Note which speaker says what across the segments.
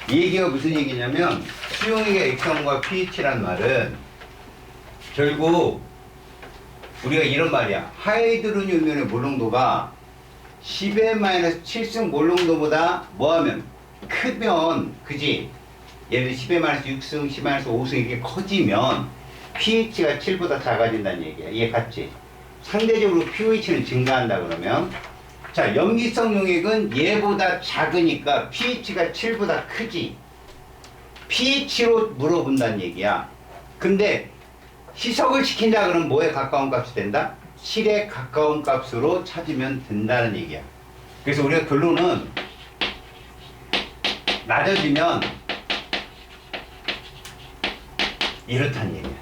Speaker 1: 이 얘기가 무슨 얘기냐면 수용액의 액성과 pH란 말은 결국 우리가 이런 말이야. 하이드로늄 몰롱도가 10의 7승 몰롱도보다 뭐하면 크면 그지? 예를 들어 10의 6승, 10의 5승 이렇게 커지면 pH가 7보다 작아진다는 얘기야. 이해 갔지? 상대적으로 pH는 증가한다 그러면 자, 염기성 용액은 얘보다 작으니까 pH가 7보다 크지. pH로 물어본다는 얘기야. 근데 희석을 시킨다 그러면 뭐에 가까운 값이 된다? 7에 가까운 값으로 찾으면 된다는 얘기야. 그래서 우리가 결론은 낮아지면 이렇다는 얘기야.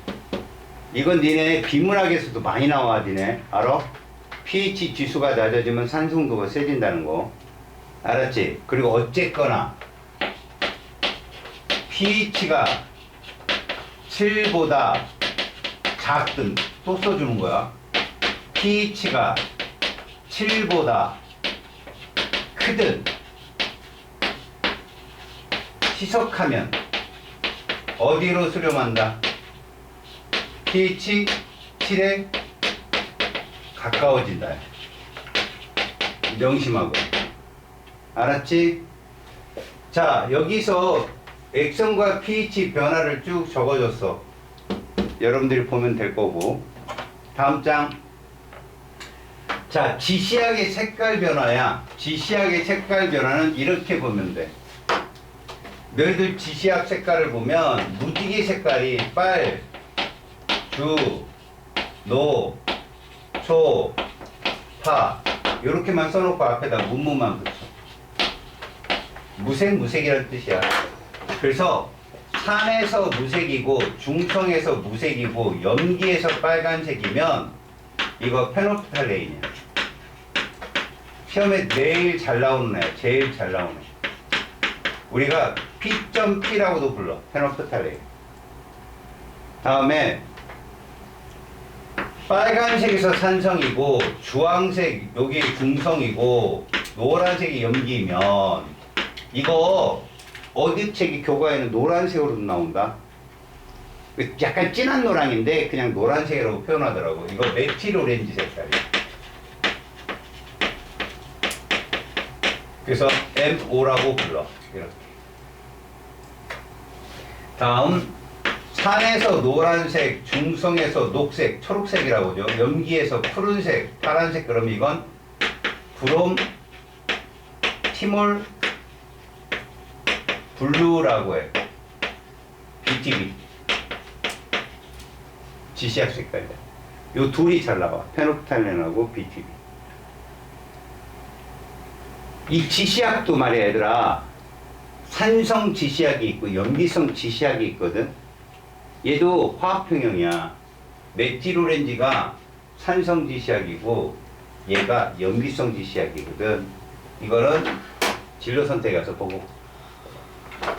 Speaker 1: 이건 니네 비문학에서도 많이 나와, 니네. 알아? pH 지수가 낮아지면 산성도가 세진다는 거. 알았지? 그리고 어쨌거나 pH가 7보다 작든 또 써주는 거야. pH가 7보다 크든 희석하면 어디로 수렴한다? pH 7에 가까워진다. 명심하고. 알았지? 자, 여기서 액성과 pH 변화를 쭉 적어줬어. 여러분들이 보면 될 거고. 다음 장. 자, 지시약의 색깔 변화야. 지시약의 색깔 변화는 이렇게 보면 돼. 너희들 지시약 색깔을 보면 무지개 색깔이 빨, 주, 노, 초, 파 요렇게만 써놓고 앞에다 문무만 붙여. 무색이라는 뜻이야. 그래서 산에서 무색이고 중성에서 무색이고 염기에서 빨간색이면 이거 페노프탈레인이야. 시험에 제일 잘 나오는 애, 제일 잘 나오는 애. 우리가 P.P라고도 불러. 페노프탈레인. 다음에 빨간색에서 산성이고 주황색 여기 중성이고 노란색이 염기면 이거 어디 책이 교과에는 노란색으로도 나온다. 약간 진한 노랑인데 그냥 노란색이라고 표현하더라고. 이거 메틸 오렌지 색깔이야. 그래서 MO라고 불러. 이렇게. 다음 산에서 노란색, 중성에서 녹색, 초록색이라고 하죠. 염기에서 푸른색, 파란색. 그럼 이건 브롬, 티몰, 블루라고 해. BTB. 지시약 색깔이다. 요 둘이 잘 나와. 페노프탈렌하고 BTB. 이 지시약도 말이야, 얘들아. 산성 지시약이 있고 염기성 지시약이 있거든. 얘도 화학평형이야. 메틸오렌지가 산성 지시약이고 얘가 염기성 지시약이거든. 이거는 진로 선택에 가서 보고.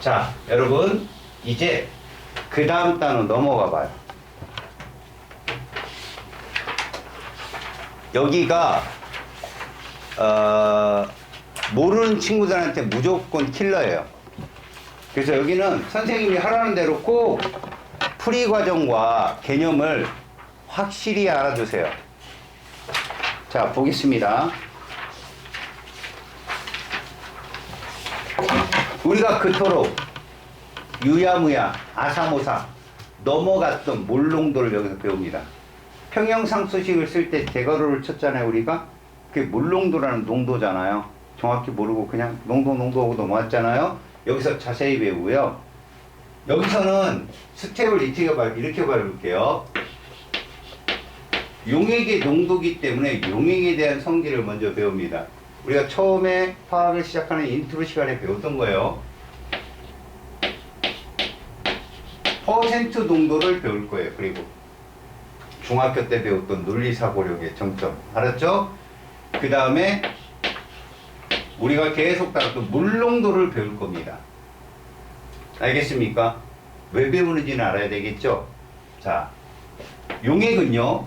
Speaker 1: 자, 여러분 이제 그 다음 단어 넘어가 봐요. 여기가 모르는 친구들한테 무조건 킬러예요. 그래서 여기는 선생님이 하라는 대로 꼭 풀이 과정과 개념을 확실히 알아두세요. 자, 보겠습니다. 우리가 그토록 유야무야, 아사모사 넘어갔던 몰롱도를 여기서 배웁니다. 평형상수식을 쓸 때 대괄호를 쳤잖아요, 우리가. 그게 몰롱도라는 농도잖아요. 정확히 모르고 그냥 농도하고 넘어왔잖아요. 여기서 자세히 배우고요. 여기서는 스텝을 이렇게 밟을게요. 용액의 농도기 때문에 용액에 대한 성질을 먼저 배웁니다. 우리가 처음에 화학을 시작하는 인트로 시간에 배웠던 거예요. 퍼센트 농도를 배울 거예요. 그리고 중학교 때 배웠던 논리사고력의 정점. 알았죠? 그 다음에 우리가 계속 다뤘던 물농도를 배울 겁니다. 알겠습니까? 왜 배우는지는 알아야 되겠죠? 자, 용액은요,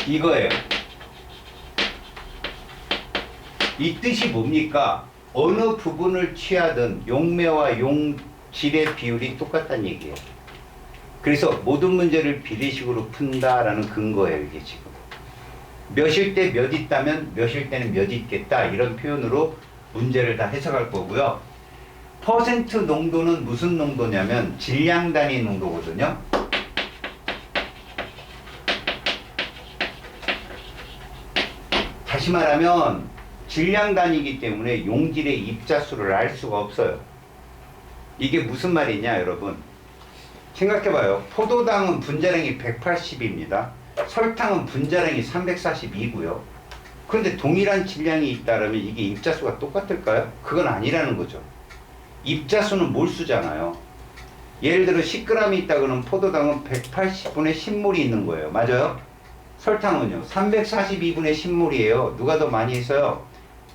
Speaker 1: 이거예요. 이 뜻이 뭡니까? 어느 부분을 취하든 용매와 용질의 비율이 똑같다는 얘기예요. 그래서 모든 문제를 비례식으로 푼다라는 근거예요, 이게 지금. 몇일 때 몇 있다면 몇일 때는 몇 있겠다, 이런 표현으로 문제를 다 해석할 거고요. 퍼센트 농도는 무슨 농도냐면 질량 단위 농도거든요. 다시 말하면 질량 단위이기 때문에 용질의 입자수를 알 수가 없어요. 이게 무슨 말이냐, 여러분. 생각해봐요. 포도당은 분자량이 180입니다. 설탕은 분자량이 342고요. 그런데 동일한 질량이 있다면 이게 입자수가 똑같을까요? 그건 아니라는 거죠. 입자수는 몰수잖아요. 예를 들어 10g이 있다 그러면 포도당은 180분의 10몰이 있는 거예요. 맞아요? 설탕은요 342분의 10몰이에요. 누가 더 많이 있어요?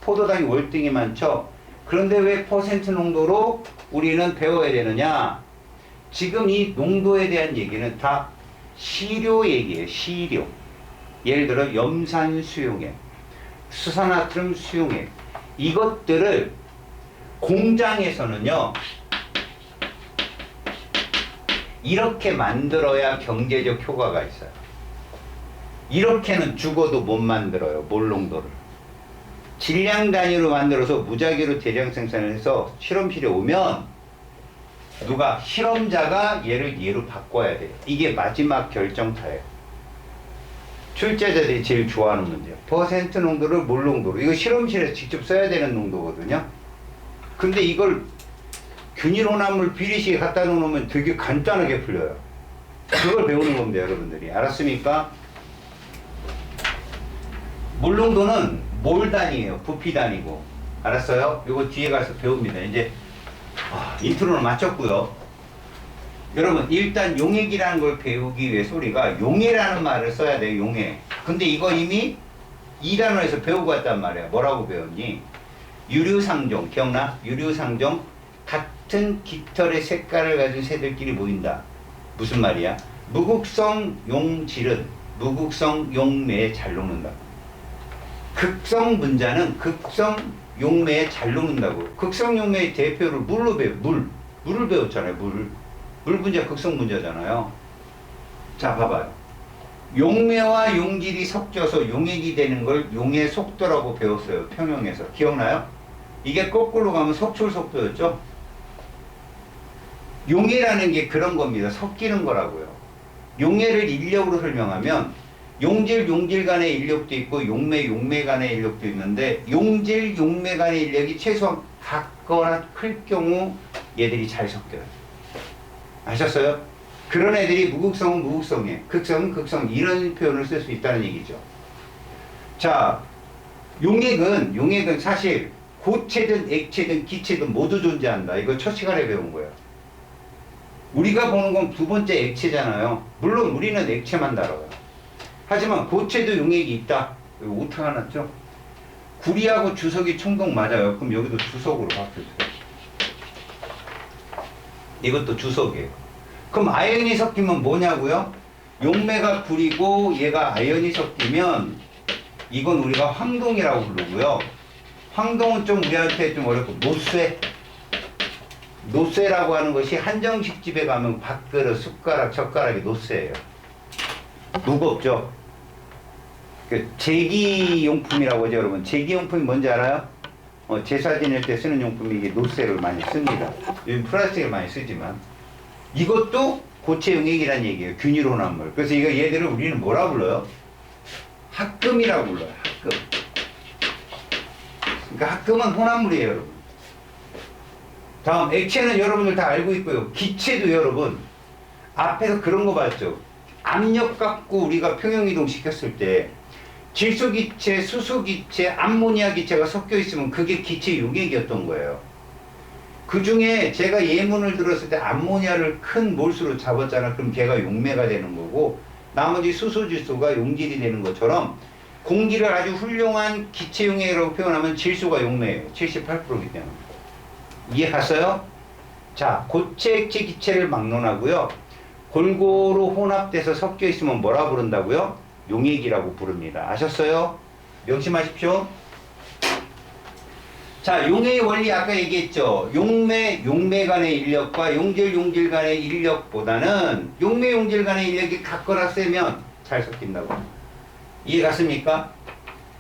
Speaker 1: 포도당이 월등히 많죠. 그런데 왜 퍼센트 농도로 우리는 배워야 되느냐? 지금 이 농도에 대한 얘기는 다 시료 얘기예요. 시료. 예를 들어 염산 수용액, 수산화트륨 수용액, 이것들을 공장에서는요 이렇게 만들어야 경제적 효과가 있어요. 이렇게는 죽어도 못 만들어요. 몰농도를 질량 단위로 만들어서 무작위로 대량 생산을 해서 실험실에 오면 누가 실험자가 얘를 얘로 바꿔야 돼요. 이게 마지막 결정타예요. 출제자들이 제일 좋아하는 문제예요. 퍼센트 농도를 몰농도로. 이거 실험실에서 직접 써야 되는 농도거든요. 근데 이걸 균일혼합물 비례식에 갖다 놓으면 되게 간단하게 풀려요. 그걸 배우는 겁니다, 여러분들이. 알았습니까? 몰농도는 몰 단위예요. 부피 단위고. 알았어요? 이거 뒤에 가서 배웁니다. 이제 인트로는 마쳤고요. 여러분 일단 용액이라는 걸 배우기 위해서 우리가 용해라는 말을 써야 돼요. 용해. 근데 이거 이미 2단원에서 배우고 왔단 말이야. 뭐라고 배웠니? 유류상종. 기억나? 유류상종. 같은 깃털의 색깔을 가진 새들끼리 모인다. 무슨 말이야? 무극성 용질은 무극성 용매에 잘 녹는다. 극성 분자는 극성 용매에 잘 녹는다고. 극성 용매의 대표를 물로 배워. 물을 배웠잖아요. 물 분자 극성 분자잖아요. 자, 봐봐요. 용매와 용질이 섞여서 용액이 되는 걸 용의 속도라고 배웠어요. 평형에서. 기억나요? 이게 거꾸로 가면 석출 속도였죠? 용해라는 게 그런 겁니다. 섞이는 거라고요. 용해를 인력으로 설명하면 용질 간의 인력도 있고 용매 간의 인력도 있는데 용매 간의 인력이 최소한 같거나 클 경우 얘들이 잘 섞여요. 아셨어요? 그런 애들이 무극성은 무극성이에요. 극성은 극성, 이런 표현을 쓸 수 있다는 얘기죠. 자, 용액은 사실 고체든 액체든 기체든 모두 존재한다. 이거 첫 시간에 배운 거예요. 우리가 보는 건 두 번째 액체잖아요. 물론 우리는 액체만 다뤄요. 하지만 고체도 용액이 있다. 여기 오타가 났죠? 구리하고 주석이 총동 맞아요. 그럼 여기도 주석으로 바뀌어요. 이것도 주석이에요. 그럼 아연이 섞이면 뭐냐고요? 용매가 구리고 얘가 아연이 섞이면 이건 우리가 황동이라고 부르고요. 황동은 좀 우리한테 좀 어렵고 노쇠라고 하는 것이 한정식 집에 가면 밥그릇, 숟가락, 젓가락이 노쇠예요. 무겁죠? 제기용품이라고 하죠, 여러분. 제기용품이 뭔지 알아요? 제사 지낼 때 쓰는 용품이 이게 노쇠를 많이 씁니다. 요즘 플라스틱을 많이 쓰지만. 이것도 고체 용액이라는 얘기예요. 균일혼합물. 그래서 얘들을 우리는 뭐라 불러요? 합금이라고 불러요. 합금. 그러니까 합금은 혼합물이에요, 여러분. 다음, 액체는 여러분들 다 알고 있고요. 기체도 여러분, 앞에서 그런 거 봤죠? 압력 갖고 우리가 평형이동 시켰을 때 질소기체, 수소기체, 암모니아 기체가 섞여 있으면 그게 기체 용액이었던 거예요. 그 중에 제가 예문을 들었을 때 암모니아를 큰 몰수로 잡았잖아. 그럼 걔가 용매가 되는 거고, 나머지 수소질소가 용질이 되는 것처럼 공기를 아주 훌륭한 기체 용액이라고 표현하면 질소가 용매예요. 78%이기 때문에. 이해갔어요? 자, 고체, 액체, 기체를 막론하고요. 골고루 혼합돼서 섞여 있으면 뭐라 부른다고요? 용액이라고 부릅니다. 아셨어요? 명심하십시오. 자, 용해의 원리 아까 얘기했죠. 용매 간의 인력과 용질 간의 인력보다는 용질 간의 인력이 같거나 세면 잘 섞인다고. 이해 갔습니까?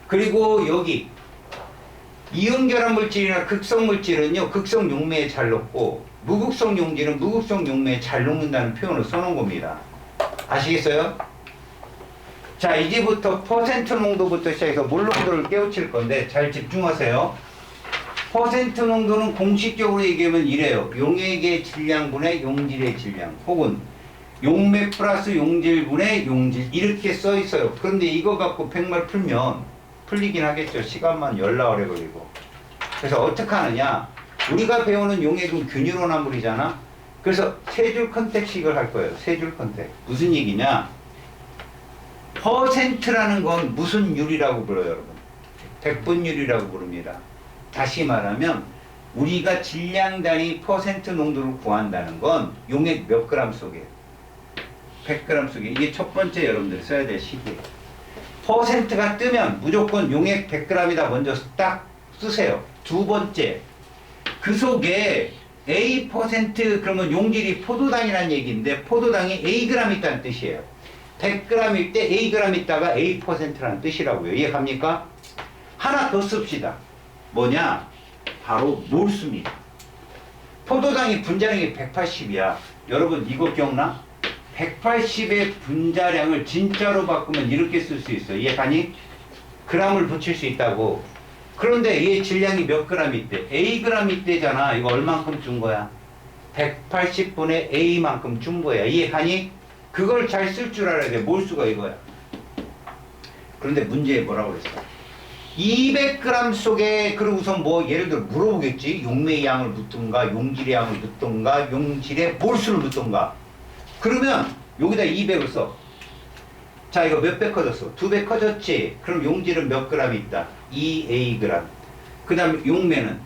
Speaker 1: 그리고 여기 이음결합 물질이나 극성 물질은요, 극성 용매에 잘 녹고 무극성 용질은 무극성 용매에 잘 녹는다는 표현을 써놓은 겁니다. 아시겠어요? 자, 이제부터 퍼센트 농도부터 시작해서 몰 농도를 깨우칠 건데 잘 집중하세요. 퍼센트 농도는 공식적으로 얘기하면 이래요. 용액의 질량분의 용질의 질량, 혹은 용매 플러스 용질분의 용질, 이렇게 써 있어요. 그런데 이거 갖고 100말 풀면 풀리긴 하겠죠. 시간만 열나 오래 걸리고. 그래서 어떻게 하느냐, 우리가 배우는 용액은 균일원화물이잖아. 그래서 세 줄 컨택식을 할 거예요. 세 줄 컨택. 무슨 얘기냐, 퍼센트라는 건 무슨 율이라고 불러요, 여러분? 백분율이라고 부릅니다. 다시 말하면 우리가 질량 단위 퍼센트 농도를 구한다는 건 용액 몇 그램 속에 100g 속에, 이게 첫 번째 여러분들 써야 될 시기예요. 퍼센트가 뜨면 무조건 용액 100g이다 먼저 딱 쓰세요. 두 번째, 그 속에 A 퍼센트, 그러면 용질이 포도당이라는 얘기인데 포도당이 Ag 있다는 뜻이에요. 100g일 때 Ag 있다가 A 퍼센트라는 뜻이라고요. 이해갑니까? 하나 더 씁시다. 뭐냐? 바로 몰수입니다. 포도당이 분자량이 180이야. 여러분 이거 기억나? 180의 분자량을 진짜로 바꾸면 이렇게 쓸 수 있어. 이해가니? g을 붙일 수 있다고. 그런데 얘 질량이 몇 g 있대? Ag 있대잖아. 이거 얼만큼 준 거야? 180분의 A만큼 준 거야. 이해가니? 그걸 잘 쓸 줄 알아야 돼. 몰수가 이거야. 그런데 문제에 뭐라고 그랬어? 200g 속에, 그리고 우선 뭐 예를 들어 물어보겠지. 용매의 양을 묻던가 용질의 양을 묻던가 용질의 몰수를 묻던가. 그러면 여기다 200을 써. 자, 이거 몇 배 커졌어? 2배 커졌지? 그럼 용질은 몇 g 있다? 2Ag. 그 다음에 용매는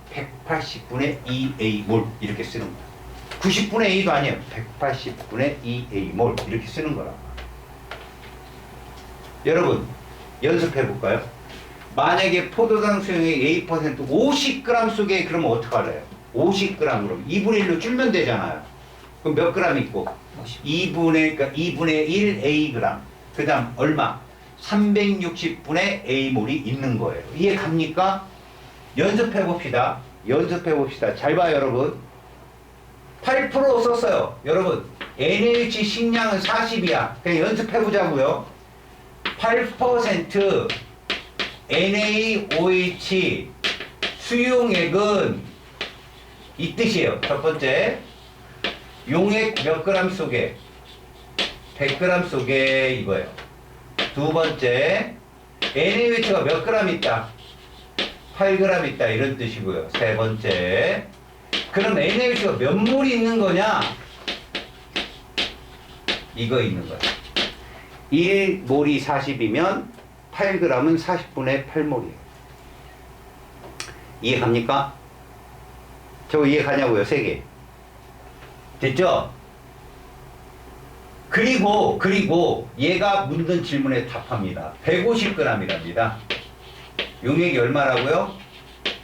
Speaker 1: 180분의 2A몰 이렇게 쓰는 거야. 90분의 A도 아니에요. 180분의 2A몰 이렇게 쓰는 거라. 여러분 연습해 볼까요? 만약에 포도당 수용액 A% 50g 속에, 그러면 어떡할래요? 50g 그럼 2분의 1로 줄면 되잖아요. 그럼 몇 g 있고? 2분의 1 Ag. 그 다음 얼마? 360분의 A몰이 있는 거예요. 이해 갑니까? 연습해 봅시다. 연습해 봅시다. 잘 봐요, 여러분. 8% 썼어요. 여러분, NaOH 식량은 40이야. 그냥 연습해 보자고요. 8% NaOH 수용액은 이 뜻이에요. 첫 번째, 용액 몇 g 속에? 100g 속에 이거예요. 두 번째, NaOH가 몇 g 있다? 8g 있다. 이런 뜻이고요. 세 번째, 그럼 NaOH가 몇 몰이 있는 거냐? 이거 있는 거야. 1몰이 40이면 8g은 40분의 8몰이에요. 이해 갑니까? 저거 이해 가냐고요? 3개. 됐죠? 그리고 얘가 묻는 질문에 답합니다. 150g이랍니다. 용액이 얼마라고요?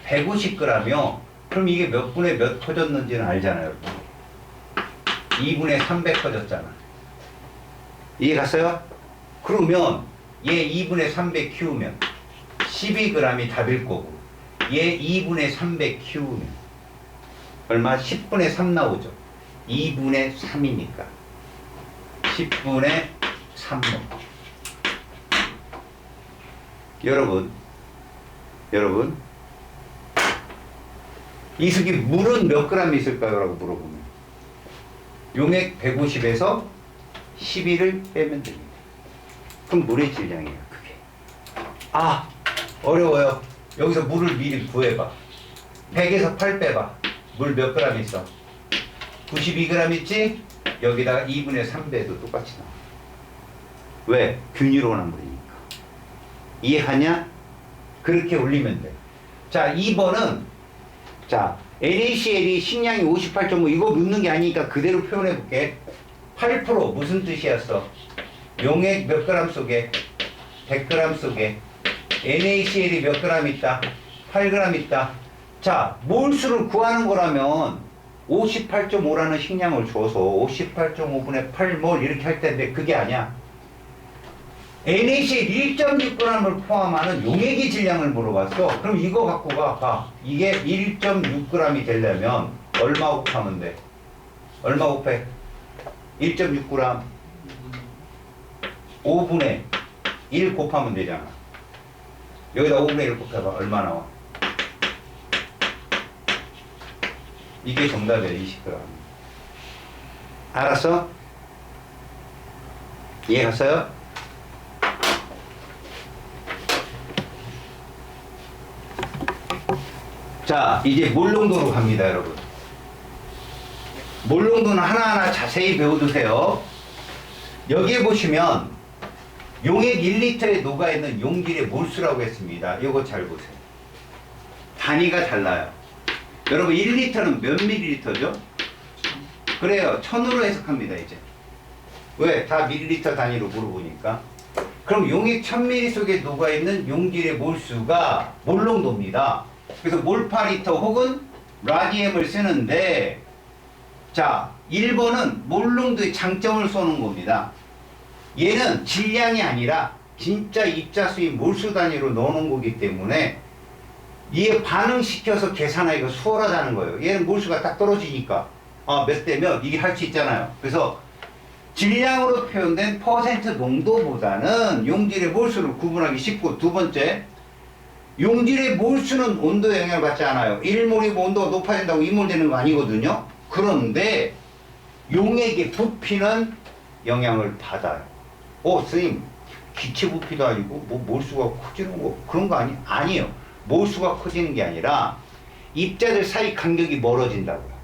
Speaker 1: 150g이요. 그럼 이게 몇 분의 몇 커졌는지는 알잖아요. 2분의 300 커졌잖아. 이해 갔어요? 그러면 얘 2분의 300 키우면 12g이 답일 거고, 얘 2분의 300 키우면 얼마? 10분의 3 나오죠. 2분의 3이니까 10분의 3몰. 여러분 이석이 물은 몇 g 있을까요? 라고 물어보면 용액 150에서 12를 빼면 됩니다. 그럼 물의 질량이에요. 그게. 아, 어려워요. 여기서 물을 미리 구해봐. 100에서 8 빼봐. 물 몇 g 있어? 92g 있지? 여기다가 2분의 3 배도 똑같이 나와. 왜? 균일원한 물이니까. 이해하냐? 그렇게 올리면 돼. 자, 2번은 자, NaCl이 식량이 58.5, 이거 묻는 게 아니니까 그대로 표현해 볼게. 8% 무슨 뜻이었어? 용액 몇 g 속에? 100g 속에 NaCl이 몇 g 있다? 8g 있다. 자, 몰수를 구하는 거라면 58.5라는 식량을 줘서 58.5분의 8몰 이렇게 할 텐데 그게 아니야. NaCl 1.6g을 포함하는 용액의 질량을 물어봤어. 그럼 이거 갖고 가. 이게 1.6g이 되려면 얼마 곱하면 돼? 얼마 곱해? 1.6g 5분의 1 곱하면 되잖아. 여기다 5분의 1 곱해봐. 얼마 나와? 이게 정답이야. 20g. 알았어? 이해갔어요? 자, 이제 몰농도로 갑니다, 여러분. 몰농도는 하나하나 자세히 배워두세요. 여기에 보시면 용액 1리터에 녹아있는 용질의 몰수라고 했습니다. 이거 잘 보세요. 단위가 달라요. 여러분 1리터는 몇 밀리리터죠? 그래요. 1000으로 해석합니다. 이제 왜? 다 밀리리터 단위로 물어보니까. 그럼 용액 1000ml 속에 녹아있는 용질의 몰수가 몰농도입니다. 그래서 몰파리터 혹은 라디엠을 쓰는데, 자 1번은 몰농도의 장점을 쏘는 겁니다. 얘는 질량이 아니라 진짜 입자수인 몰수 단위로 넣어놓은 거기 때문에 이에 반응시켜서 계산하기가 수월하다는 거예요. 얘는 몰수가 딱 떨어지니까 몇 대 몇 이게 할 수 있잖아요. 그래서 질량으로 표현된 퍼센트 농도보다는 용질의 몰수를 구분하기 쉽고, 두 번째, 용질의 몰수는 온도에 영향을 받지 않아요. 1몰이고 온도가 높아진다고 2몰 되는 거 아니거든요. 그런데 용액의 부피는 영향을 받아요. 선생님 기체 부피도 아니고 뭐 몰수가 커지는 거 그런 거 아니에요. 몰수가 커지는 게 아니라 입자들 사이 간격이 멀어진다고요.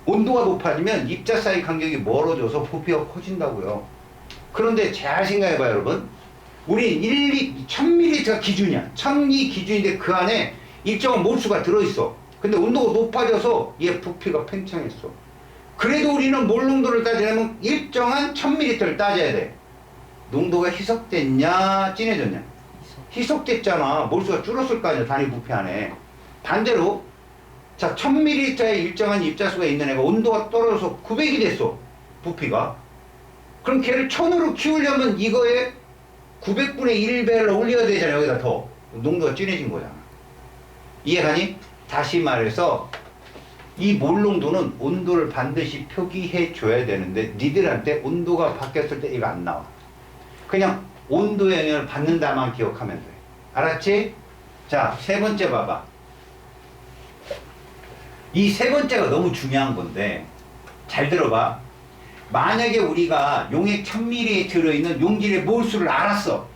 Speaker 1: 온도가 높아지면 입자 사이 간격이 멀어져서 부피가 커진다고요. 그런데 잘 생각해봐요, 여러분. 우리 1000ml가 기준이야. 1000이 기준인데 그 안에 일정한 몰수가 들어있어. 근데 온도가 높아져서 얘 부피가 팽창했어. 그래도 우리는 몰 농도를 따지려면 일정한 1000ml를 따져야 돼. 농도가 희석됐냐 진해졌냐? 희석됐잖아. 몰수가 줄었을 거 아니야, 단위 부피 안에. 반대로 자 1000ml의 일정한 입자수가 있는 애가 온도가 떨어져서 900이 됐어, 부피가. 그럼 걔를 1000으로 키우려면 이거에 900분의 1배를 올려야 되잖아. 여기다 더 농도가 진해진 거잖아. 이해가니? 다시 말해서 이 몰농도는 온도를 반드시 표기해 줘야 되는데 니들한테 온도가 바뀌었을 때 이거 안 나와. 그냥 온도의 영향을 받는다만 기억하면 돼. 알았지? 자, 세 번째 봐봐. 이 세 번째가 너무 중요한 건데 잘 들어봐. 만약에 우리가 용액 1000ml에 들어있는 용질의 몰수를 알았어.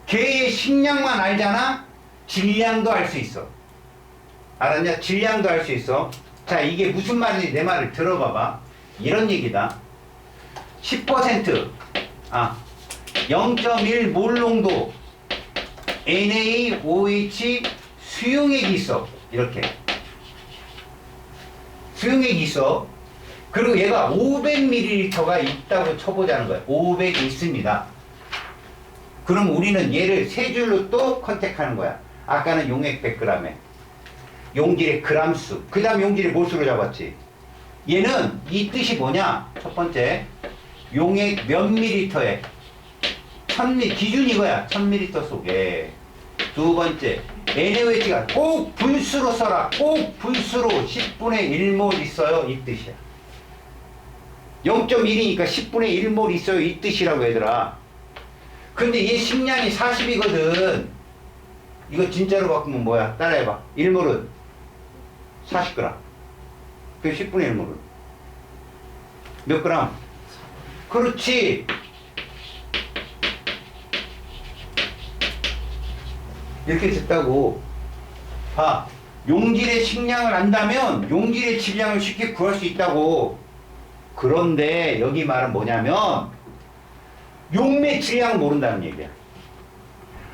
Speaker 1: 걔의 식량만 알잖아? 질량도 알 수 있어. 알았냐? 질량도 알 수 있어. 자, 이게 무슨 말인지 내 말을 들어봐봐. 이런 얘기다. 10% 0.1 몰농도 NaOH 수용액이 있어. 이렇게 수용액이 있어. 그리고 얘가 500ml가 있다고 쳐보자는 거야. 500이 있습니다. 그럼 우리는 얘를 세 줄로 또 컨택하는 거야. 아까는 용액 100g에 용질의 그람수, 그 다음 용질의 몰수로 잡았지. 얘는 이 뜻이 뭐냐? 첫 번째, 용액 몇 밀리터에 1000ml 기준이 이거야. 1000ml 속에. 두 번째, NaOH가 꼭 분수로 써라. 꼭 분수로 10분의 1몰 있어요. 이 뜻이야. 0.1이니까 10분의 1몰 있어요. 이 뜻이라고 얘들아. 근데 얘 식량이 40이거든. 이거 진짜로 바꾸면 뭐야? 따라해봐. 1몰은 40g. 그 10분의 1몰은 몇 그램? 그렇지. 이렇게 됐다고. 봐. 용질의 식량을 안다면 용질의 질량을 쉽게 구할 수 있다고. 그런데 여기 말은 뭐냐면 용매 질량을 모른다는 얘기야.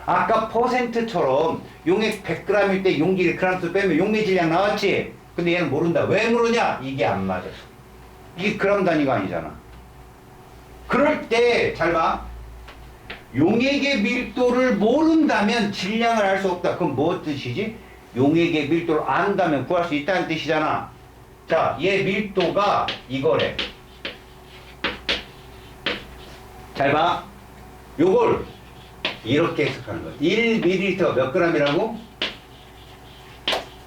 Speaker 1: 아까 퍼센트처럼 용액 100g일 때 용질의 그람수 빼면 용매 질량 나왔지? 근데 얘는 모른다. 왜 모르냐? 이게 안 맞아서. 이게 그람 단위가 아니잖아. 그럴 때 잘 봐. 용액의 밀도를 모른다면 질량을 알 수 없다. 그럼 뭐 뜻이지? 용액의 밀도를 안다면 구할 수 있다는 뜻이잖아. 자, 얘 밀도가 이거래. 잘 봐. 요걸 이렇게 해석하는 거야. 1ml 몇 g이라고?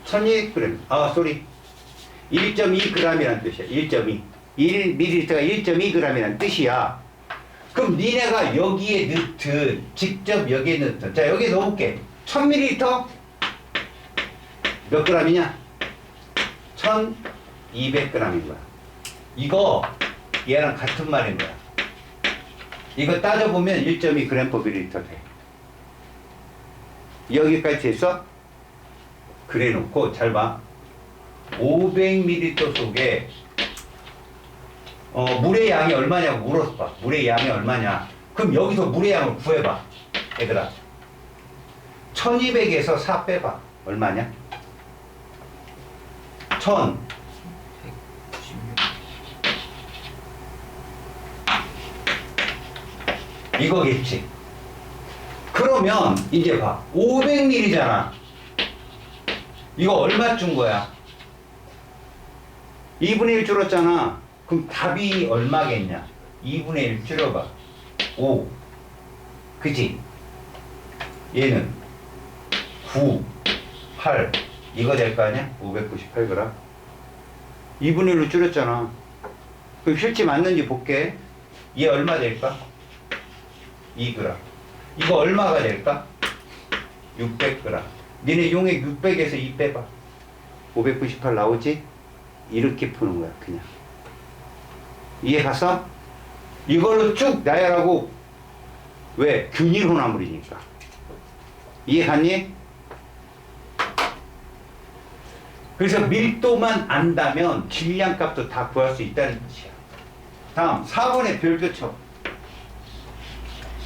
Speaker 1: 1200g. 아, 쏘리. 1.2g이란 뜻이야. 1.2. 1ml가 1.2g이란 뜻이야. 그럼 니네가 여기에 넣든 직접 여기에 넣든, 자, 여기에 넣어볼게. 1000ml 몇 g이냐? 1200g인 거야. 이거 얘랑 같은 말인 거야. 이거 따져보면 1.2g/ml 돼. 여기까지 됐어? 그래 놓고 잘 봐. 500ml 속에 물의 양이 얼마냐고 물어봐. 물의 양이 얼마냐. 그럼 여기서 물의 양을 구해봐. 얘들아. 1200에서 4 빼봐. 얼마냐? 1000. 이거겠지. 그러면 이제 봐. 500ml잖아. 이거 얼마 준 거야? 2분의 1 줄었잖아. 그럼 답이 얼마겠냐? 2분의 1 줄여봐. 5. 그치? 얘는 9, 8. 이거 될 거 아니야? 598g. 2분의 1로 줄였잖아. 그럼 실제 맞는지 볼게. 얘 얼마 될까? 2g. 이거 얼마가 될까? 600g. 니네 용액 600에서 2 빼봐. 598 나오지? 이렇게 푸는 거야, 그냥. 이해 갔어? 이걸로 쭉 나열하고. 왜? 균일 혼합물이니까. 이해 갔니? 그래서 밀도만 안다면 질량값도 다 구할 수 있다는 뜻이야. 다음 4번의 별표 쳐.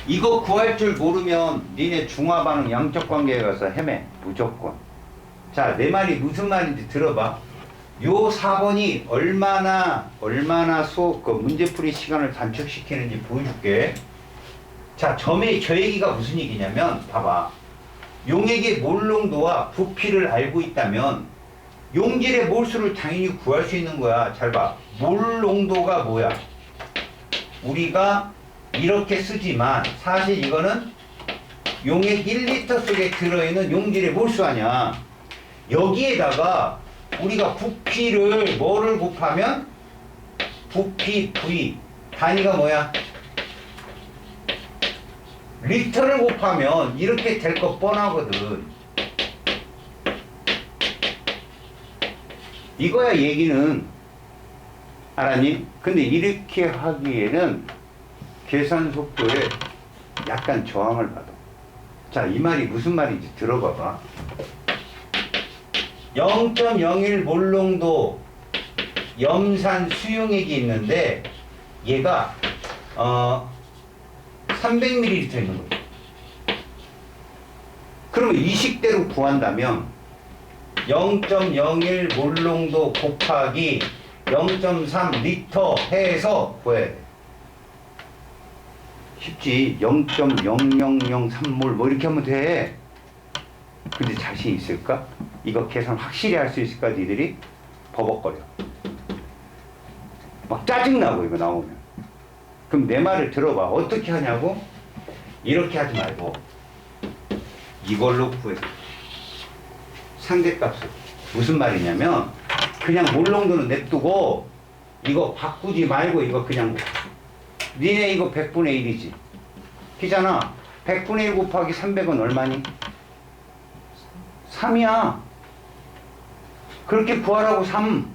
Speaker 1: 이거 구할 줄 모르면 니네 중화반응 양적 관계에 가서 헤매. 무조건. 자, 내 말이 무슨 말인지 들어봐. 요 4번이 얼마나 수업 그 문제풀이 시간을 단축시키는지 보여줄게. 자, 저 얘기가 무슨 얘기냐면 봐봐. 용액의 몰농도와 부피를 알고 있다면 용질의 몰수를 당연히 구할 수 있는 거야. 잘 봐. 몰농도가 뭐야? 우리가 이렇게 쓰지만 사실 이거는 용액 1리터 속에 들어있는 용질의 몰수 아니야. 여기에다가 우리가 부피를 뭐를 곱하면 부피 V 단위가 뭐야? 리터를 곱하면 이렇게 될 거 뻔하거든. 이거야 얘기는. 알았니? 근데 이렇게 하기에는 계산 속도에 약간 저항을 받아. 자, 이 말이 무슨 말인지 들어봐봐. 0.01 몰농도 염산 수용액이 있는데 얘가 300ml 있는 거예요. 그러면 이 식대로 구한다면 0.01 몰농도 곱하기 0.3 리터 해서 구해야 돼. 쉽지. 0.0003몰 뭐 이렇게 하면 돼. 근데 자신 있을까? 이거 계산 확실히 할 수 있을까? 니들이? 버벅거려. 막 짜증나고 이거 나오면. 그럼 내 말을 들어봐. 어떻게 하냐고? 이렇게 하지 말고 이걸로 구해. 상대값을. 무슨 말이냐면 그냥 몰농도는 냅두고 이거 바꾸지 말고 이거 그냥 니네 이거 100분의 1이지. 기잖아. 100분의 1 곱하기 300은 얼마니? 3이야. 그렇게 구하라고 3.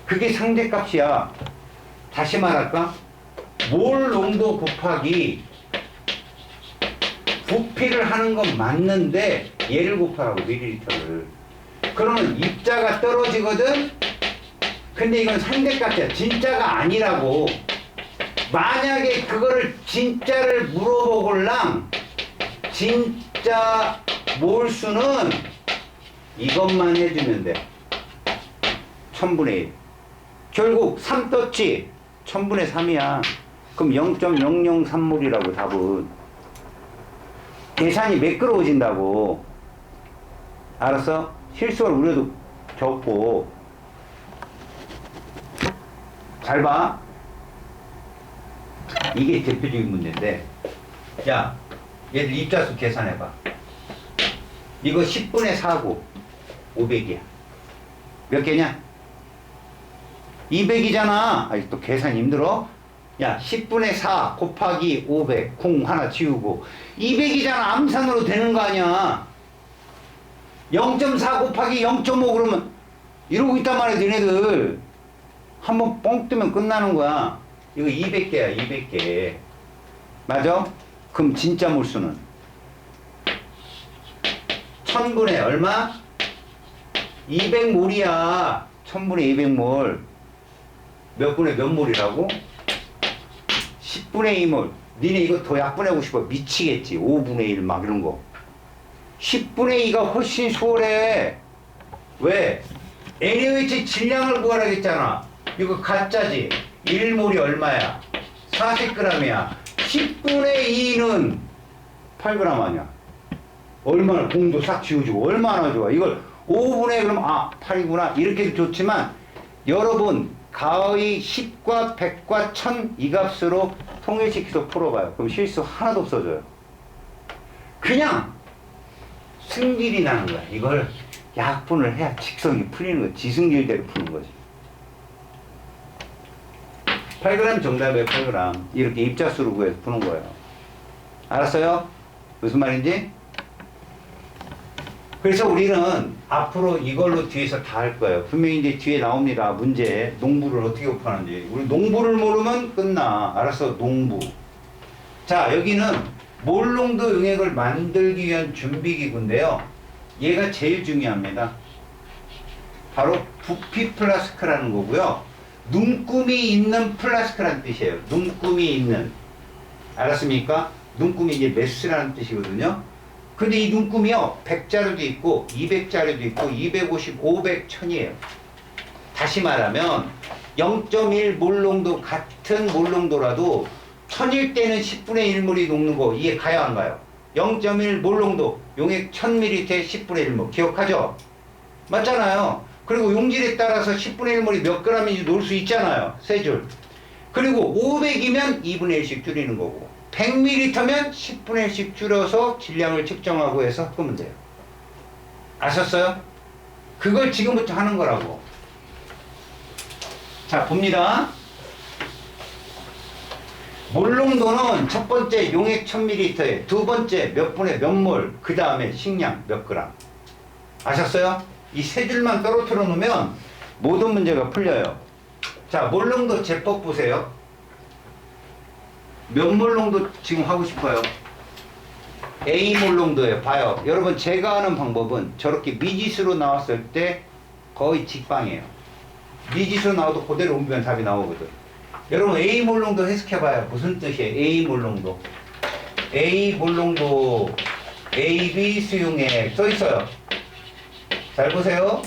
Speaker 1: 그게 상대값이야. 다시 말할까? 몰 농도 곱하기 부피를 하는 건 맞는데 얘를 곱하라고 밀리리터를. 그러면 입자가 떨어지거든? 근데 이건 상대값이야. 진짜가 아니라고. 만약에 그거를 진짜를 물어보걸랑 진짜 몰수는 이것만 해주면 돼. 1000분의 1. 결국 3 떴지? 1000분의 3이야. 그럼 0.003몰이라고 답은. 계산이 매끄러워진다고. 알았어? 실수를 우려도 적고. 잘 봐. 이게 대표적인 문제인데, 야, 얘들 입자수 계산해봐. 이거 10분의 4고 500이야. 몇 개냐? 200이잖아. 아이, 또 계산 힘들어? 야, 10분의 4 곱하기 500, 쿵 하나 지우고 200이잖아. 암산으로 되는 거 아니야. 0.4 곱하기 0.5 그러면 이러고 있단 말이야, 너네들. 한번 뻥 뜨면 끝나는 거야. 이거 200개야, 200개. 맞아? 그럼 진짜 몰수는 1000분의 얼마? 200몰이야. 1000분의 200몰. 몇 분의 몇 몰이라고? 10분의 2몰. 니네 이거 더 약분하고 싶어. 미치겠지. 5분의 1 막 이런 거. 10분의 2가 훨씬 수월해. 왜? NaOH 질량을 구하라고 했잖아. 이거 가짜지. 1몰이 얼마야? 40g이야. 10분의 2는 8g 아니야. 얼마나 공도 싹 지워주고 얼마나 좋아. 이걸 5분의 그럼 8이구나 이렇게도 좋지만 여러분 가의 10과 100과 1000 이 값으로 통일시켜서 풀어봐요. 그럼 실수 하나도 없어져요. 그냥 승질이 나는 거야. 이걸 약분을 해야 직성이 풀리는 거야. 지승질대로 푸는 거지. 8g 정답에 8g 이렇게 입자수로 구해서 푸는 거예요. 알았어요? 무슨 말인지? 그래서 우리는 앞으로 이걸로 뒤에서 다 할 거예요. 분명히 이제 뒤에 나옵니다. 문제 농부를 어떻게 곱하는지. 우리 농부를 모르면 끝나. 알았어? 농부. 자, 여기는 몰농도 용액을 만들기 위한 준비기구인데요. 얘가 제일 중요합니다. 바로 부피 플라스크라는 거고요. 눈금이 있는 플라스크라는 뜻이에요. 눈금이 있는. 알았습니까? 눈금이 이제 메스라는 뜻이거든요. 근데 이 눈금이요, 100자료도 있고, 200자료도 있고, 250, 500, 1000이에요. 다시 말하면, 0.1 몰농도, 같은 몰농도라도, 1000일 때는 10분의 1몰이 녹는 거, 이해 가요, 안 가요? 0.1 몰농도, 용액 1000ml에 10분의 1몰. 기억하죠? 맞잖아요. 그리고 용질에 따라서 10분의 1몰이 몇 g인지 놓을 수 있잖아요. 세 줄. 그리고 500이면 2분의 1씩 줄이는 거고, 100ml면 10분의 1씩 줄여서 질량을 측정하고 해서 끄면 돼요. 아셨어요? 그걸 지금부터 하는 거라고. 자, 봅니다. 몰농도는 첫 번째 용액 1000ml에 두 번째 몇 분의 몇 몰, 그 다음에 식량 몇 그램. 아셨어요? 이 세 줄만 떨어뜨려 놓으면 모든 문제가 풀려요. 자, 몰농도 제법 보세요. 몇 몰농도 지금 하고 싶어요? A 몰농도에 봐요. 여러분 제가 하는 방법은 저렇게 미지수로 나왔을 때 거의 직방이에요. 미지수로 나와도 그대로 옮기면 답이 나오거든. 여러분 A 몰농도 해석해봐요. 무슨 뜻이에요? A 몰농도. A 몰농도 AB 수용액 써있어요. 잘 보세요.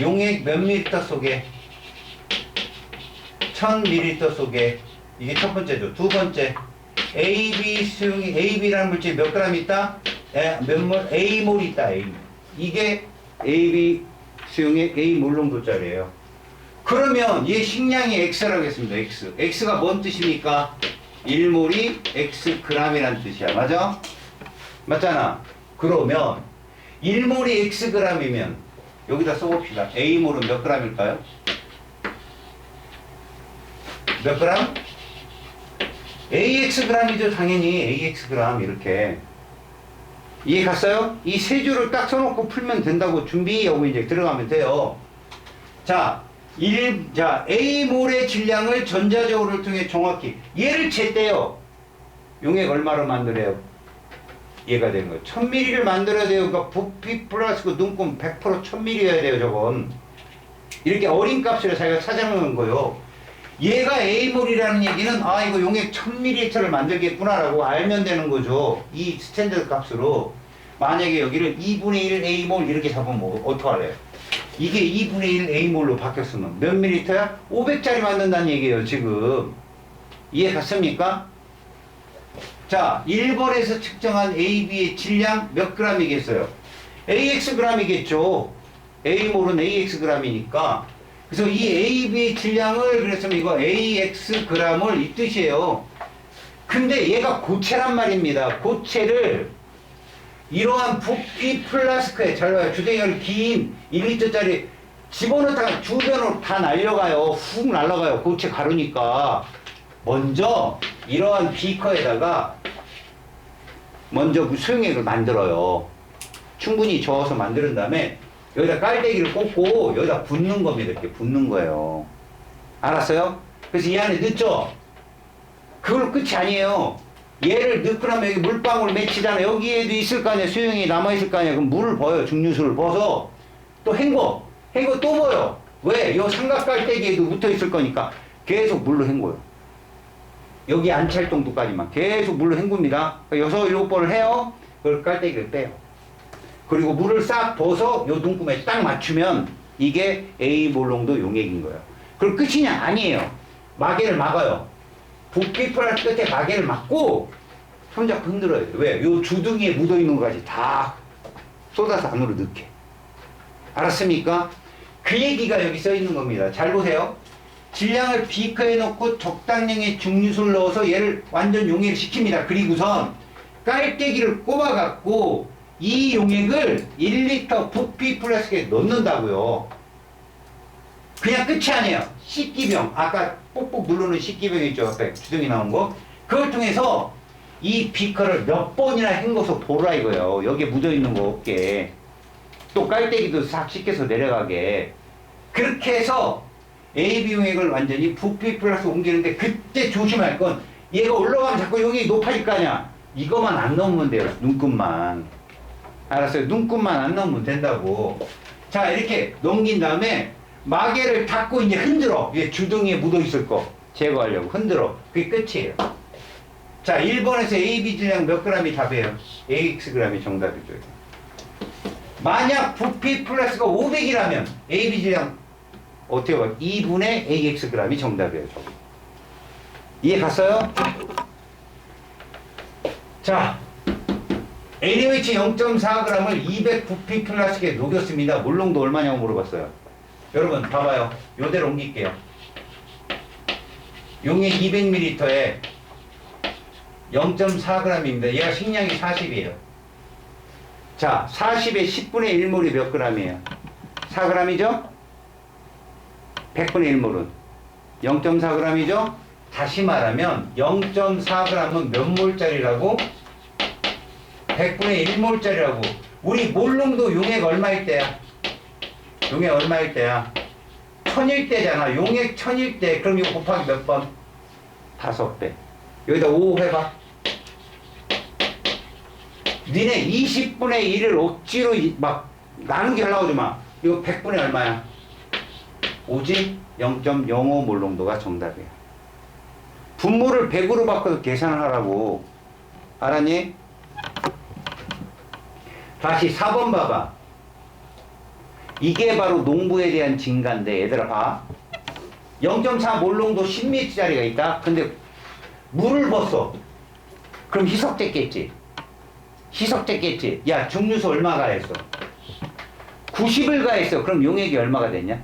Speaker 1: 용액 몇 밀리터 속에 1000ml 속에 이게 첫 번째죠. 두 번째 AB 수용이 AB라는 물질 몇 그램 있다? 몇 몰? A몰 있다. A. 이게 AB 수용액 A 몰농도짜리예요. 그러면 얘 식량이 X라고 했습니다. X. X가 뭔 뜻입니까? 1몰이 X g이라는 뜻이야. 맞아? 맞잖아. 그러면 1몰이 X g이면 여기다 써봅시다. A몰은 몇 g일까요? 몇 그램? AX g이죠. 당연히 AX g 이렇게. 이해 갔어요? 이 세 줄을 딱 써놓고 풀면 된다고 준비하고 이제 들어가면 돼요. 자, A몰의 질량을 전자적으로를 통해 정확히 얘를 쟀대요. 용액 얼마로 만들어요? 얘가 되는 거예요. 1000ml를 만들어야 돼요. 그러니까 부피 플러스 그 눈금 100% 1000ml여야 돼요. 저건 이렇게 어린 값을 자기가 찾아놓은 거예요. 얘가 A몰이라는 얘기는 이거 용액 1000ml를 만들겠구나 라고 알면 되는 거죠. 이 스탠더드 값으로. 만약에 여기를 2분의 1 A몰 이렇게 잡으면 어떡할래요? 이게 2분의 1 A몰로 바뀌었으면 몇 밀리터야? 500짜리 만든다는 얘기예요. 지금 이해 갔습니까? 자, 1번에서 측정한 AB의 질량 몇 g이겠어요? AXg이겠죠. A몰은 AXg이니까. 그래서 이 AB 질량을 그랬으면 이거 AXg을 이 뜻이에요. 근데 얘가 고체란 말입니다. 고체를 이러한 부피 플라스크에 잘 봐요. 주댕이를 긴 1리터짜리 집어넣다가 주변으로 다 날려가요. 훅 날아가요. 고체 가루니까. 먼저 이러한 비커에다가 먼저 수용액을 만들어요. 충분히 저어서 만든 다음에 여기다 깔때기를 꽂고 여기다 붓는 겁니다. 이렇게 붓는 거예요. 알았어요? 그래서 이 안에 넣죠? 그걸로 끝이 아니에요. 얘를 넣고 나면 여기 물방울 맺히잖아. 여기에도 있을 거 아니야. 수용이 남아있을 거 아니야. 그럼 물을 버요. 증류수를 버서 또 헹궈 또 버요. 왜? 요 삼각 깔때기에도 묻어 있을 거니까 계속 물로 헹궈요. 여기 안 찰 정도까지만 계속 물로 헹굽니다. 6, 7번을 해요. 그걸 깔때기를 빼요. 그리고 물을 싹 버서 요 눈금에 딱 맞추면 이게 A몰롱도 용액인 거예요. 그럼 끝이냐? 아니에요. 마개를 막아요. 부피 플라스 끝에 마개를 막고 손잡고 흔들어야 돼요. 왜? 요 주둥이에 묻어있는 것까지 다 쏟아서 안으로 넣게. 알았습니까? 그 얘기가 여기 써 있는 겁니다. 잘 보세요. 질량을 비커에 넣고 적당량의 증류수를 넣어서 얘를 완전 용액을 시킵니다. 그리고선 깔때기를 꼽아갖고 이 용액을 1리터 부피 플라스틱에 넣는다고요. 그냥 끝이 아니에요. 식기병, 아까 뽁뽁 누르는 식기병 있죠. 앞에 주둥이 나온 거. 그걸 통해서 이 비커를 몇 번이나 헹궈서 보라 이거예요. 여기에 묻어있는 거 없게. 또 깔때기도 싹 씻겨서 내려가게. 그렇게 해서 AB 용액을 완전히 부피 플러스 옮기는데 그때 조심할 건 얘가 올라가면 자꾸 용액이 높아질 거 아니야. 이거만 안 넣으면 돼요. 눈금만. 알았어요? 눈금만 안 넣으면 된다고. 자, 이렇게 넘긴 다음에 마개를 닫고 이제 흔들어. 위에 주둥이에 묻어 있을 거 제거하려고 흔들어. 그게 끝이에요. 자, 1번에서 AB 질량 몇 g이 답이에요? AXg이 정답이죠. 만약 부피 플러스가 500이라면 AB 질량 어떻게 봐? 2분의 AXg이 정답이에요. 이해 갔어요? 자, NaOH 0.4g을 200 부피 플라스틱에 녹였습니다. 물농도 얼마냐고 물어봤어요. 여러분 봐봐요. 요대로 옮길게요. 용액 200ml에 0.4g입니다. 얘가 식량이 40이에요. 자, 40에 10분의 1몰이 몇 g이에요? 4g이죠? 100분의 1몰은 0.4g이죠? 다시 말하면 0.4g은 몇 몰짜리라고? 100분의 1몰짜리라고. 우리 몰농도 용액 얼마일 때야? 용액 얼마일 때야? 1000일 때잖아. 용액 1000일 때. 그럼 이거 곱하기 몇 번? 5배. 여기다 5 해봐. 니네 20분의 1을 억지로 막 나누기 하려고 하지 마. 이거 100분의 얼마야? 오직 0.05 몰농도가 정답이야. 분모를 100으로 바꿔서 계산을 하라고. 알았니? 다시 4번 봐봐. 이게 바로 농부에 대한 증가인데 얘들아 봐. 0.4 몰농도 10ml짜리가 있다. 근데 물을 벗어. 그럼 희석됐겠지. 희석됐겠지. 야, 증류수 얼마 가했어? 90을 가했어. 그럼 용액이 얼마가 됐냐?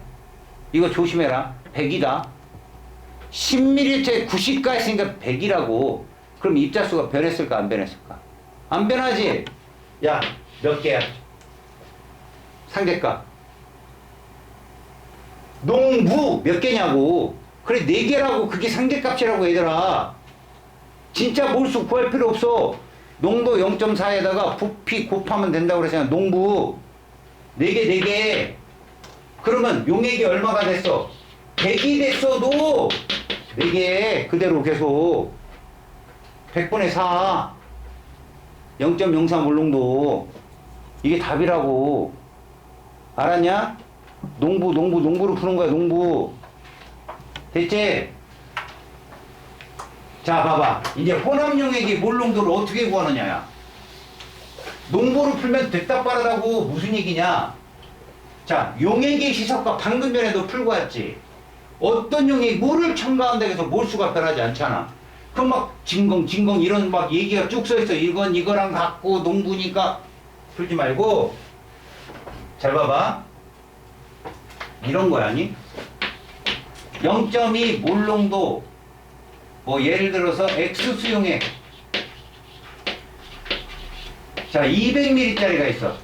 Speaker 1: 이거 조심해라. 100이다. 10ml에 90 가했으니까 100이라고. 그럼 입자수가 변했을까 안 변했을까? 안 변하지? 야, 몇 개야? 상대값. 농부 몇 개냐고. 그래 4개라고. 그게 상대값이라고 얘들아. 진짜 몰수 구할 필요 없어. 농도 0.4에다가 부피 곱하면 된다고 그랬잖아. 농부 4개 4개. 그러면 용액이 얼마가 됐어? 100이 됐어도 4개 그대로 계속 100분의 4 0.04 몰농도. 이게 답이라고. 알았냐? 농부로 푸는 거야. 농부. 됐지? 자, 봐봐. 이제 혼합용액의 몰농도를 어떻게 구하느냐야. 농부로 풀면 됐다 빠르다고. 무슨 얘기냐? 자, 용액의 시석과 방금 전에도 풀고 왔지. 어떤 용액, 물을 첨가한다고 해서 몰수가 변하지 않잖아. 그럼 막 진공 이런 막 얘기가 쭉 써있어. 이건 이거랑 같고 농부니까. 풀지 말고 잘 봐봐. 이런 거야, 아니? 0.2 몰농도, 뭐 예를 들어서 X 수용액. 자, 200ml짜리가 있어.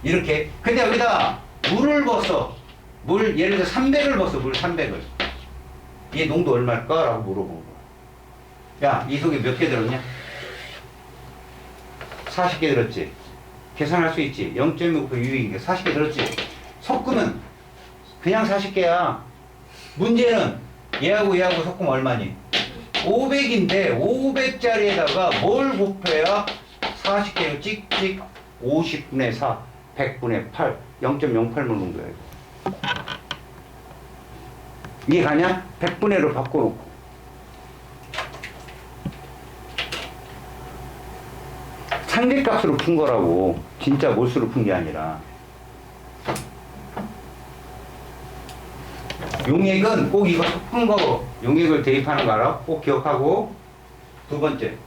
Speaker 1: 이렇게. 근데 여기다 물을 벗어. 물, 예를 들어 300을 벗어, 물 300을. 얘 농도 얼마일까? 라고 물어본 거야. 야, 이 속에 몇 개 들었냐? 40개 들었지? 계산할 수 있지? 0.5 유익이니까 40개 들었지? 섞으면 그냥 40개야. 문제는 얘하고 얘하고 섞으면 얼마니? 500인데 500짜리에다가 뭘 곱해야 40개를 찍찍 50분의 4, 100분의 8, 0.08몰 농도야 이거. 이해 가냐? 100분의로 바꿔놓고. 상대값으로 푼 거라고. 진짜 몰수로 푼 게 아니라. 용액은 꼭 이거 섞은 거, 용액을 대입하는 거 알아? 꼭 기억하고. 두 번째,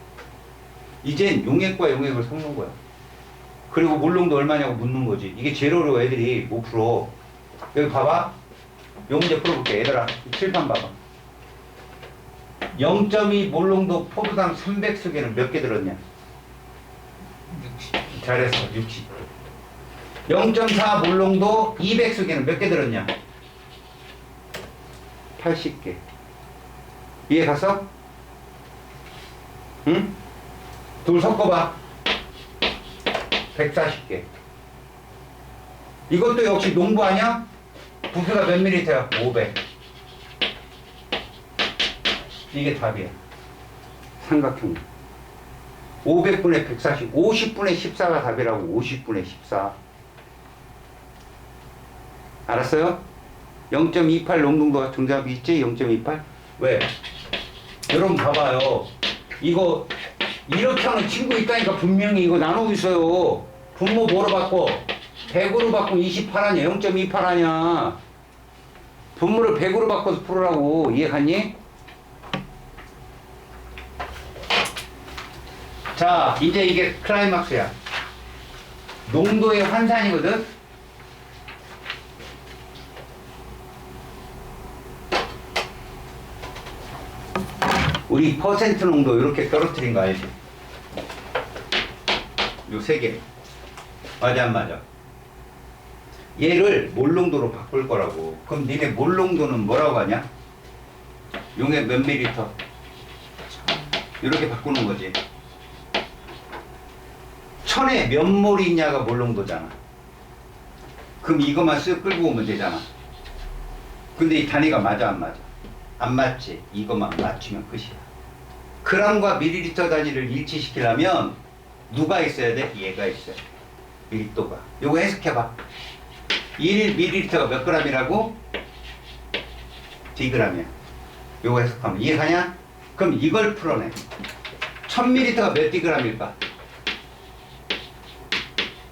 Speaker 1: 이젠 용액과 용액을 섞는 거야. 그리고 몰농도 얼마냐고 묻는 거지. 이게 제일 어려워. 애들이 못 풀어. 여기 봐봐. 요 문제 풀어볼게. 얘들아, 칠판 봐봐. 0.2 몰농도 포도당 300수개는 몇 개 들었냐? 60. 잘했어. 60. 0.4 몰농도 200수개는 몇 개 들었냐? 80개. 이해 갔어? 응? 둘 섞어봐. 140개. 이것도 역시 농부 아니야? 부피가 몇 밀리터야? 500. 이게 답이야. 삼각형. 500분의 140, 50분의 14가 답이라고. 50분의 14. 알았어요? 0.28 농도가 정답이 있지? 0.28? 왜? 여러분 봐봐요. 이거 이렇게 하는 친구 있다니까. 분명히 이거 나누고 있어요. 분모 뭐로 바꿔? 100으로 바꾸면 28 아니야? 0.28 아니야? 분모를 100으로 바꿔서 풀으라고. 이해 갔니? 자, 이제 이게 클라이막스야. 농도의 환산이거든? 우리 퍼센트 농도 이렇게 떨어뜨린 거 알지? 요 세 개. 맞아, 안 맞아? 얘를 몰농도로 바꿀 거라고. 그럼 니네 몰농도는 뭐라고 하냐? 용액 몇 밀리터? 이렇게 바꾸는 거지. 천에 몇 몰이 있냐가 몰농도잖아. 그럼 이것만 쓱 끌고 오면 되잖아. 근데 이 단위가 맞아, 안 맞아? 안 맞지? 이것만 맞추면 끝이야. 그람과 밀리리터 단위를 일치시키려면 누가 있어야 돼? 얘가 있어야 돼. 밀도가. 요거 해석해봐. 1ml가 몇 g이라고? Dg이야. 요거 해석하면 이해가냐? 그럼 이걸 풀어내. 1000ml가 몇 Dg일까?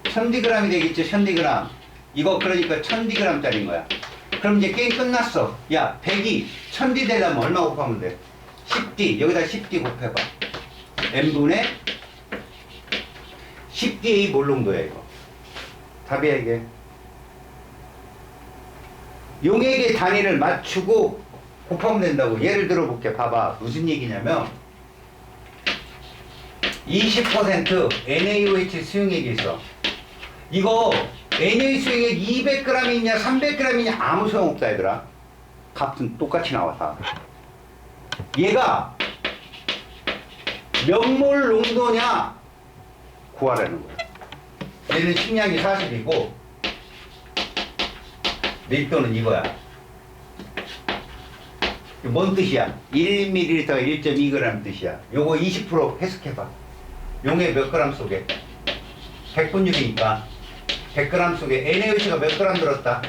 Speaker 1: 1000Dg이 되겠죠. 1000Dg. 이거 그러니까 1000Dg짜리인 거야. 그럼 이제 게임 끝났어. 야, 100이 1000D 되려면 얼마 곱하면 돼? 10D. 여기다 10D 곱해봐. n분의 10D의 몰농도야 이거. 답이야 이게. 용액의 단위를 맞추고 곱하면 된다고. 예를 들어 볼게. 봐봐. 무슨 얘기냐면 20% NaOH 수용액이 있어. 이거 NaOH 수용액 200g 있냐 300g 있냐 아무 소용없다 얘들아. 값은 똑같이 나와 다. 얘가 몇 몰 농도냐 구하라는 거야. 얘는 식량이 40이고 밀도는 이거야. 뭔 뜻이야? 1ml가 1.2g 뜻이야. 요거 20% 해석해봐. 용액 몇 g 속에? 100분율이니까 100g 속에 NaOH가 몇 g 들었다?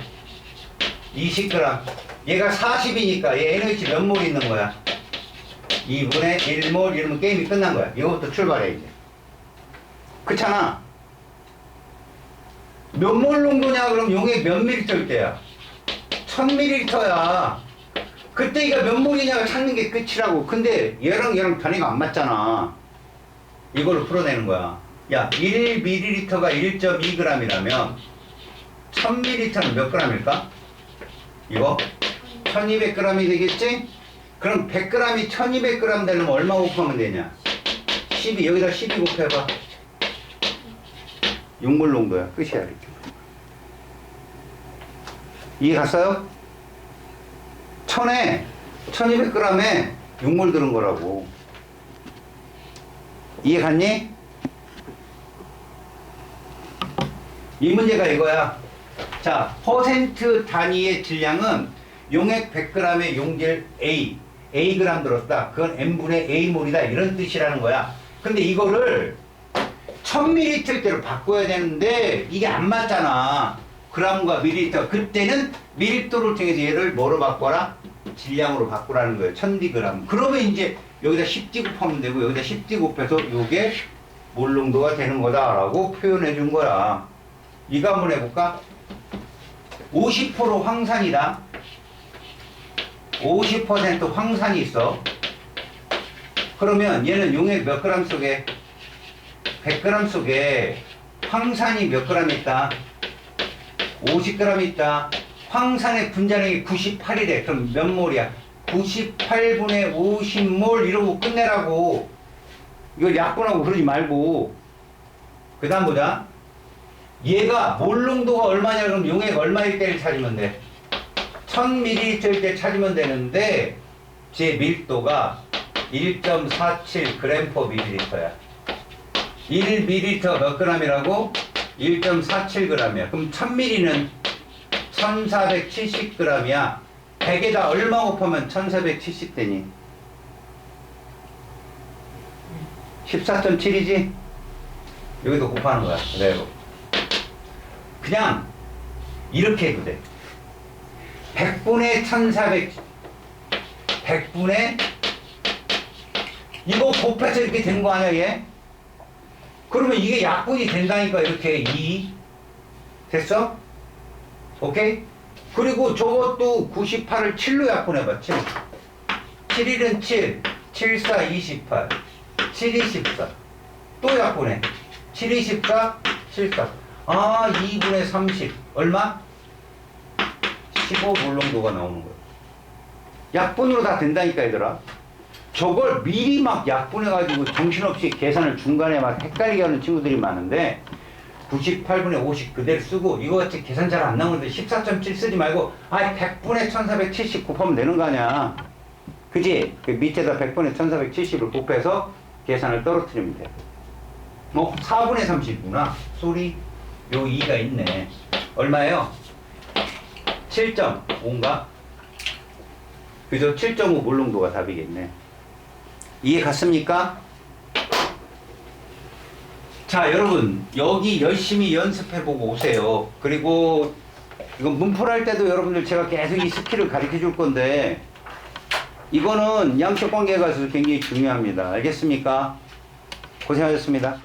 Speaker 1: 20g. 얘가 40이니까 얘 NaOH 몇 몰 있는 거야? 2분의 1몰. 이러면 게임이 끝난 거야. 이거부터 출발해 이제. 그렇잖아. 몇 몰 농도냐? 그럼 용액 몇 밀리터일 때야? 1000ml야. 그때 이가 몇 몰이냐가 찾는 게 끝이라고. 근데 얘랑 단위가 안 맞잖아. 이걸로 풀어내는 거야. 야, 1ml가 1.2g이라면 1000ml는 몇 g일까? 이거 1200g이 되겠지? 그럼 100g이 1200g 되려면 얼마 곱하면 되냐? 12, 여기다 12 곱해봐. 육물 농도야. 끝이야, 이렇게. 이해 갔어요? 1000에 1200g에 육물 들은 거라고. 이해 갔니? 이 문제가 이거야. 자, 퍼센트 단위의 질량은 용액 100g의 용질 A, A g 들었다. 그건 N분의 A몰이다. 이런 뜻이라는 거야. 근데 이거를 1000ml대로 바꿔야 되는데 이게 안 맞잖아. g과 밀리리터. 그때는 밀도를 통해서 얘를 뭐로 바꿔라? 질량으로 바꾸라는 거예요. 1000g. 그러면 이제 여기다 10지 곱하면 되고 여기다 10지 곱해서 요게 몰 농도가 되는 거다라고 표현해 준 거야. 이거 한번 해볼까? 50% 황산이다. 50% 황산이 있어. 그러면 얘는 용액 몇 그램 속에 100g 속에 황산이 몇 그램 있다? 50g 있다. 황산의 분자량이 98이래. 그럼 몇 몰이야? 98분의 50몰 이러고 끝내라고. 이걸 약분하고 그러지 말고. 그 다음 보자. 얘가 몰 농도가 얼마냐 그럼 용액 얼마일 때를 찾으면 돼. 1000ml일 때 찾으면 되는데 제 밀도가 1.47g/ml야. 1ml 몇 g이라고? 1.47g이야. 그럼 1000ml는 1470g이야. 100에다 얼마 곱하면 1470 되니? 14.7이지? 여기도 곱하는 거야. 그대로. 그냥 이렇게 해도 돼. 100분의 1400, 100분의 이거 곱해서 이렇게 된 거 아니야, 얘? 그러면 이게 약분이 된다니까, 이렇게 2. 됐어? 오케이? 그리고 저것도 98을 7로 약분해봐, 7. 7일은 7, 7, 4, 28, 7, 24. 또 약분해. 7, 24, 7, 4. 아, 2분의 30. 얼마? 15몰 농도가 나오는 거야. 약분으로 다 된다니까, 얘들아. 저걸 미리 막 약분해가지고 정신없이 계산을 중간에 막 헷갈리게 하는 친구들이 많은데 98분의 50 그대로 쓰고 이거 같이 계산 잘 안 나오는데 14.7 쓰지 말고 100분의 1470 곱하면 되는 거 아니야. 그지? 그 밑에다 100분의 1470을 곱해서 계산을 떨어뜨리면 돼. 4분의 30이구나. 쏘리. 요 2가 있네. 얼마예요? 7.5인가? 그죠? 7.5 몰 농도가 답이겠네. 이해 갔습니까? 자, 여러분 여기 열심히 연습해보고 오세요. 그리고 이건 문풀할 때도 여러분들 제가 계속 이 스킬을 가르쳐 줄 건데 이거는 양적 관계에 가서 굉장히 중요합니다. 알겠습니까? 고생하셨습니다.